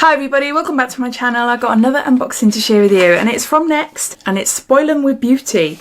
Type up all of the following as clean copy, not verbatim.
Hi everybody, welcome back to my channel. I got another unboxing to share with you and it's from Next and it's Spoil 'em with Beauty.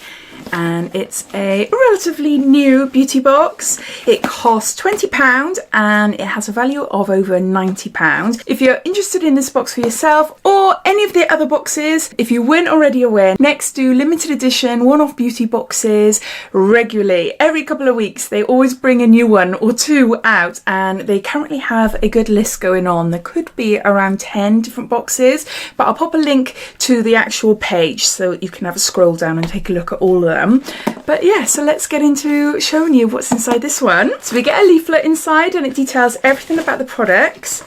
And it's a relatively new beauty box. It costs £20 and it has a value of over £90. If you're interested in this box for yourself or any of the other boxes, if you weren't already aware, Next do limited edition one-off beauty boxes regularly. Every couple of weeks they always bring a new one or two out and they currently have a good list going on. There could be around 10 different boxes, but I'll pop a link to the actual page so you can have a scroll down and take a look at all of them. But yeah, so let's get into showing you what's inside this one. So we get a leaflet inside and it details everything about the products.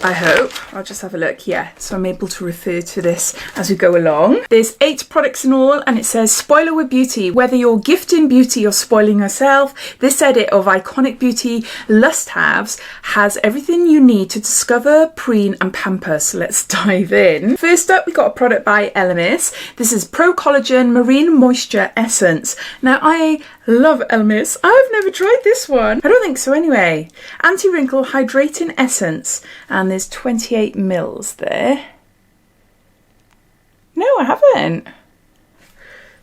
I hope. I'll just have a look. Yeah, so I'm able to refer to this as we go along. There's 8 products in all and it says Spoil 'em with Beauty. Whether you're gifting beauty or spoiling yourself, this edit of iconic beauty must-haves has everything you need to discover, preen and pamper. So let's dive in. First up, we got a product by Elemis. This is Pro-Collagen Marine Moisture Essence. Now I love Elemis. I've never tried this one. I don't think so anyway. Anti-wrinkle hydrating essence. And there's 28 mils there. No, I haven't.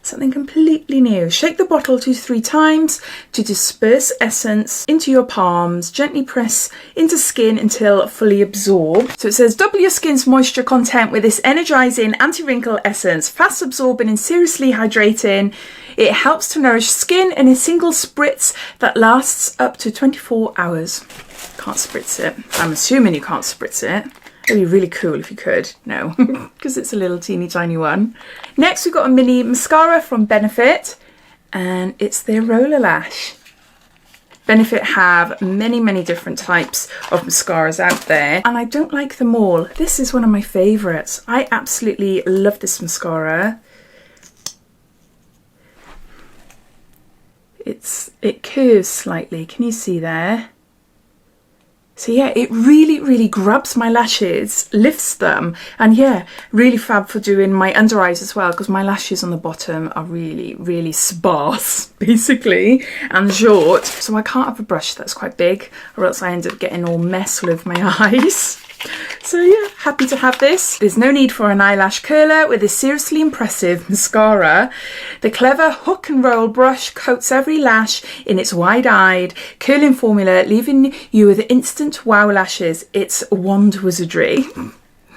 Something completely new. Shake the bottle 2 to 3 times to disperse essence into your palms. Gently press into skin until fully absorbed. So it says double your skin's moisture content with this energizing anti-wrinkle essence. Fast absorbing and seriously hydrating. It helps to nourish skin in a single spritz that lasts up to 24 hours. Can't spritz it. I'm assuming you can't spritz it. It'd be really cool if you could. No, because it's a little teeny tiny one. Next we've got a mini mascara from Benefit and it's their roller lash. Benefit have many different types of mascaras out there and I don't like them all. This is one of my favourites. I absolutely love this mascara. It curves slightly, can you see there? So yeah, it really grabs my lashes, lifts them, and yeah, really fab for doing my under eyes as well because my lashes on the bottom are really sparse basically and short, so I can't have a brush that's quite big or else I end up getting all mess all over my eyes. So yeah, happy to have this. There's no need for an eyelash curler with this seriously impressive mascara. The clever hook and roll brush coats every lash in its wide-eyed curling formula, leaving you with instant wow lashes. It's wand wizardry.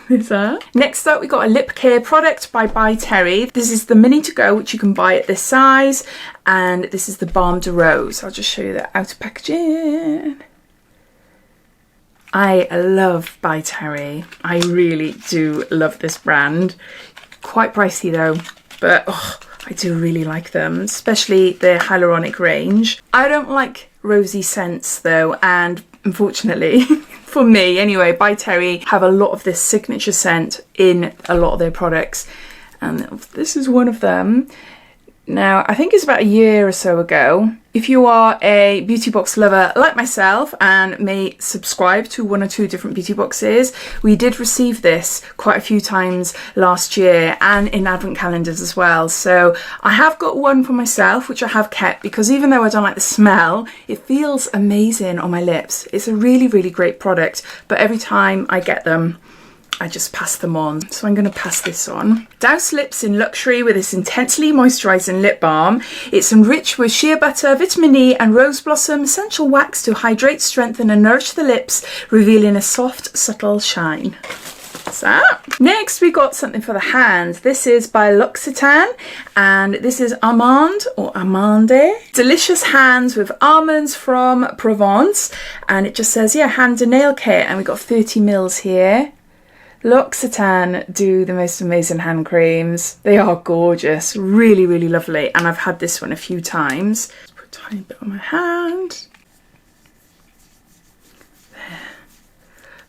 Is that? Next up we got a lip care product by Terry. This is the mini to go which you can buy at this size and this is the Balm De Rose. I'll just show you the outer packaging. I love by Terry. I really do love this brand. Quite pricey though, but oh, I do really like them, especially their hyaluronic range. I don't like rosy scents though, and unfortunately, for me anyway, by Terry have a lot of this signature scent in a lot of their products, and this is one of them. Now, I think it's about a year or so ago. If you are a beauty box lover like myself and may subscribe to 1 or 2 different beauty boxes, we did receive this quite a few times last year and in advent calendars as well. So I have got one for myself, which I have kept because even though I don't like the smell, it feels amazing on my lips. It's a really great product, but every time I get them, I just pass them on. So I'm going to pass this on. Douse lips in luxury with this intensely moisturising lip balm. It's enriched with shea butter, vitamin E and rose blossom essential wax to hydrate, strengthen and nourish the lips, revealing a soft, subtle shine. So, next we got something for the hands. This is by L'Occitane and this is Amande or Amande. Delicious hands with almonds from Provence, and it just says, yeah, hand and nail care, and we got 30 mils here. L'Occitane do the most amazing hand creams. They are gorgeous, really lovely, and I've had this one a few times. Let's put a tiny bit on my hand. There.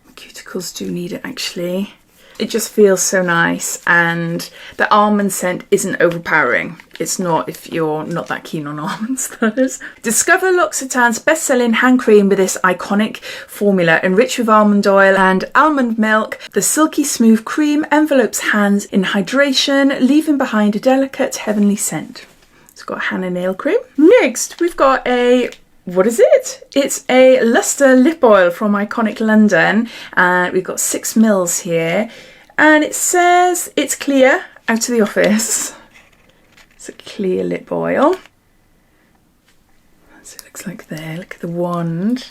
My cuticles do need it actually. It just feels so nice and the almond scent isn't overpowering. It's not if you're not that keen on almonds, that is. Discover L'Occitane's best-selling hand cream with this iconic formula enriched with almond oil and almond milk. The silky smooth cream envelopes hands in hydration, leaving behind a delicate heavenly scent. It's got a hand and nail cream. Next, we've got a what is it? It's a Lustre Lip Oil from Iconic London, and we've got 6 mils here, and it says it's clear out of the office. It's a clear lip oil. So it looks like there. Look at the wand.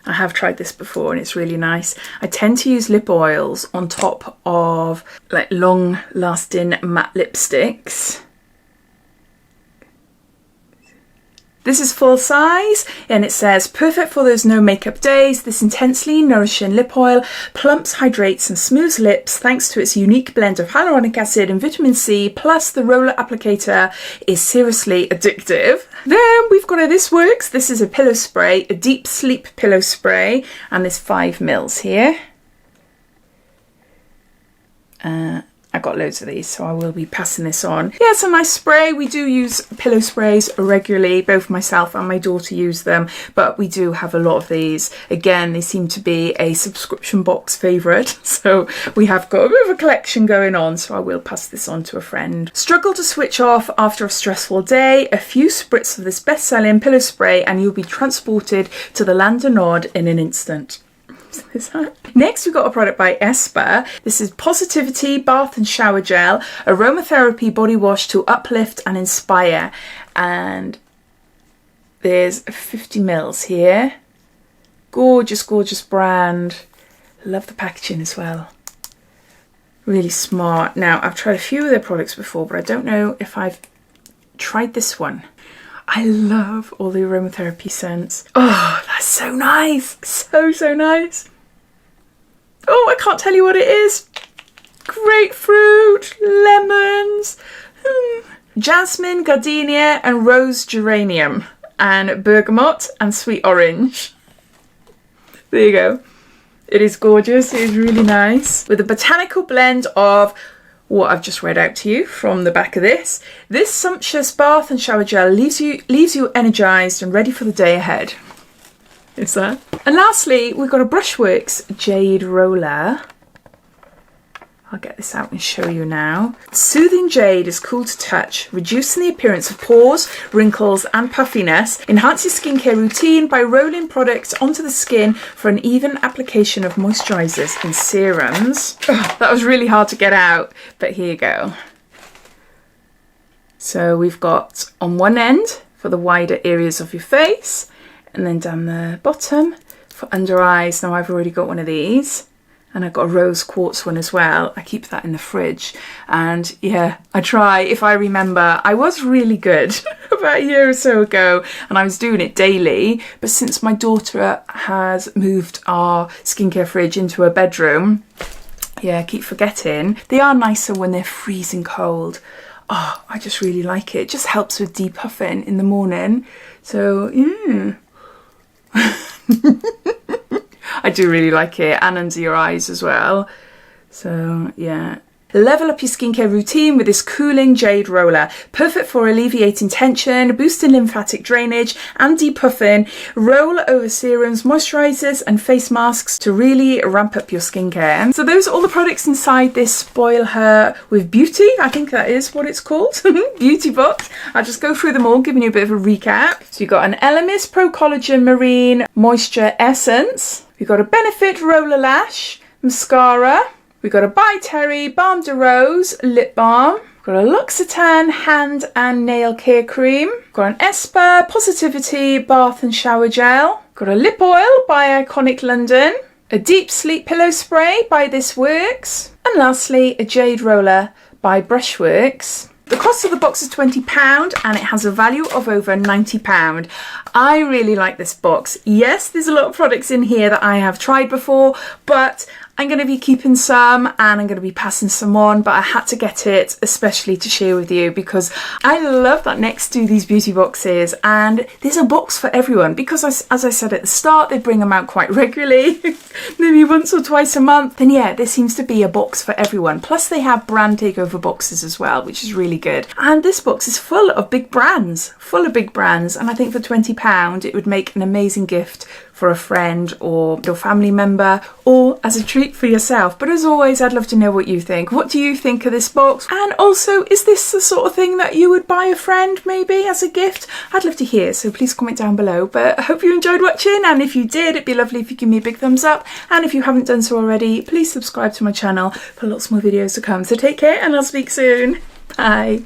I have tried this before and it's really nice. I tend to use lip oils on top of like long lasting matte lipsticks. This is full size and it says, perfect for those no makeup days. This intensely nourishing lip oil plumps, hydrates and smooths lips thanks to its unique blend of hyaluronic acid and vitamin C, plus the roller applicator is seriously addictive. Then we've got This Works. This is a pillow spray, a deep sleep pillow spray, and there's 5 mils here. I got loads of these, so I will be passing this on. Yeah, it's a nice spray. We do use pillow sprays regularly. Both myself and my daughter use them, but we do have a lot of these. Again, they seem to be a subscription box favourite, so we have got a bit of a collection going on, so I will pass this on to a friend. Struggle to switch off after a stressful day? A few spritz of this best-selling pillow spray and you'll be transported to the land of Nod in an instant. Next, we've got a product by Esper. This is Positivity Bath and Shower Gel, aromatherapy body wash to uplift and inspire. And there's 50 mils here. Gorgeous, gorgeous brand. Love the packaging as well. Really smart. Now, I've tried a few of their products before, but I don't know if I've tried this one. I love all the aromatherapy scents. Oh, that's so nice. So, so nice. Oh, I can't tell you what it is. Grapefruit, lemons, jasmine, gardenia and rose geranium, and bergamot and sweet orange. There you go. It is gorgeous. It is really nice. With a botanical blend of what I've just read out to you from the back of this. This sumptuous bath and shower gel leaves you energized and ready for the day ahead. Is that? And lastly, we've got a Brushworks Jade roller. I'll get this out and show you now. Soothing Jade is cool to touch, reducing the appearance of pores, wrinkles and puffiness. Enhance your skincare routine by rolling products onto the skin for an even application of moisturizers and serums. Ugh, that was really hard to get out, but here you go. So we've got on one end for the wider areas of your face, and then down the bottom for under eyes. Now I've already got one of these. And I've got a rose quartz one as well. I keep that in the fridge. And yeah, I try, if I remember, I was really good about a year or so ago and I was doing it daily. But since my daughter has moved our skincare fridge into her bedroom, yeah, I keep forgetting. They are nicer when they're freezing cold. Oh, I just really like it. It just helps with depuffing in the morning. So, yeah. I do really like it, and under your eyes as well. So yeah. Level up your skincare routine with this cooling Jade roller. Perfect for alleviating tension, boosting lymphatic drainage and depuffing. Roll over serums, moisturizers and face masks to really ramp up your skincare. So those are all the products inside this Spoil Her with Beauty. I think that is what it's called. Beauty box. I'll just go through them all, giving you a bit of a recap. So you've got an Elemis Pro-Collagen Marine Moisture Essence. We've got a Benefit Roller Lash Mascara. We've got a By Terry Balm De Rose Lip Balm. We've got a L'Occitane Hand and Nail Care Cream. We've got an Esper Positivity Bath and Shower Gel. We've got a Lip Oil by Iconic London. A Deep Sleep Pillow Spray by This Works. And lastly, a Jade Roller by Brushworks. The cost of the box is £20 and it has a value of over £90. I really like this box. Yes, there's a lot of products in here that I have tried before, but I'm going to be keeping some and I'm going to be passing some on, but I had to get it especially to share with you because I love that next to these beauty boxes and there's a box for everyone because as I said at the start, they bring them out quite regularly, maybe once or twice a month. And yeah, there seems to be a box for everyone. Plus they have brand takeover boxes as well, which is really good. And this box is full of big brands, and I think for £20 it would make an amazing gift for a friend or your family member, or as a treat for yourself. But as always, I'd love to know what you think. What do you think of this box? And also, is this the sort of thing that you would buy a friend maybe as a gift? I'd love to hear, so please comment down below. But I hope you enjoyed watching, and if you did, it'd be lovely if you give me a big thumbs up. And if you haven't done so already, please subscribe to my channel for lots more videos to come. So take care, and I'll speak soon. Bye.